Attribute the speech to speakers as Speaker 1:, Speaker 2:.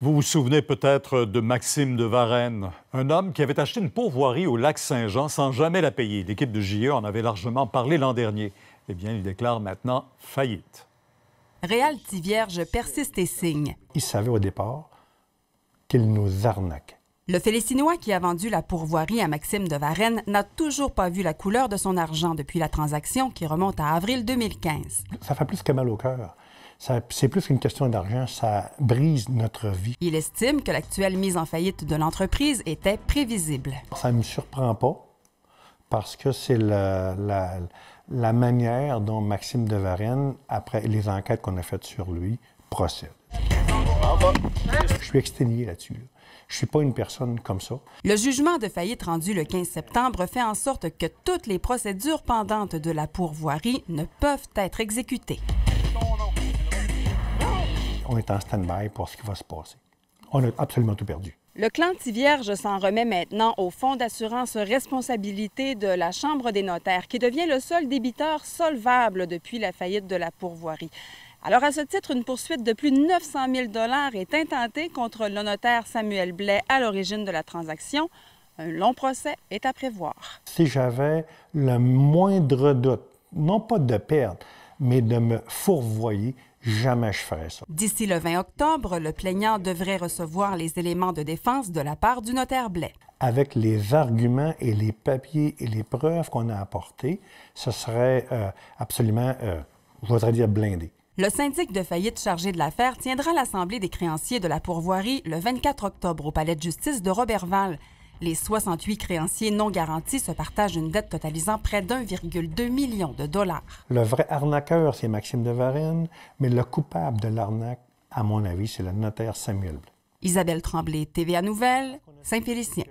Speaker 1: Vous vous souvenez peut-être de Maxime de Varennes, un homme qui avait acheté une pourvoirie au lac Saint-Jean sans jamais la payer. L'équipe de JE en avait largement parlé l'an dernier. Eh bien, il déclare maintenant faillite.
Speaker 2: Réal Tivierge persiste et signe.
Speaker 3: Il savait au départ qu'il nous arnaquait.
Speaker 2: Le Félestinois qui a vendu la pourvoirie à Maxime de Varennes n'a toujours pas vu la couleur de son argent depuis la transaction qui remonte à avril 2015.
Speaker 3: Ça fait plus que mal au cœur. C'est plus qu'une question d'argent, ça brise notre vie.
Speaker 2: Il estime que l'actuelle mise en faillite de l'entreprise était prévisible.
Speaker 3: Ça ne me surprend pas parce que c'est la manière dont Maxime de Varennes, après les enquêtes qu'on a faites sur lui, procède. Je suis exténué là-dessus. Je ne suis pas une personne comme ça.
Speaker 2: Le jugement de faillite rendu le 15 septembre fait en sorte que toutes les procédures pendantes de la pourvoirie ne peuvent être exécutées.
Speaker 3: On est en stand-by pour ce qui va se passer. On a absolument tout perdu.
Speaker 2: Le clan Tivierge s'en remet maintenant au Fonds d'assurance responsabilité de la Chambre des notaires, qui devient le seul débiteur solvable depuis la faillite de la pourvoirie. Alors, à ce titre, une poursuite de plus de 900 000 $ est intentée contre le notaire Samuel Blais à l'origine de la transaction. Un long procès est à prévoir.
Speaker 3: Si j'avais le moindre doute, non pas de perdre, mais de me fourvoyer, jamais je ferais ça.
Speaker 2: D'ici le 20 octobre, le plaignant devrait recevoir les éléments de défense de la part du notaire Blais.
Speaker 3: Avec les arguments et les papiers et les preuves qu'on a apportés, ce serait absolument, je voudrais dire, blindé.
Speaker 2: Le syndic de faillite chargé de l'affaire tiendra l'Assemblée des créanciers de la pourvoirie le 24 octobre au palais de justice de Roberval. Les 68 créanciers non garantis se partagent une dette totalisant près d'1,2 million de $.
Speaker 3: Le vrai arnaqueur, c'est Maxime de Varennes, mais le coupable de l'arnaque, à mon avis, c'est le notaire Samuel Blais.
Speaker 2: Isabelle Tremblay, TVA Nouvelles, Saint-Félicien.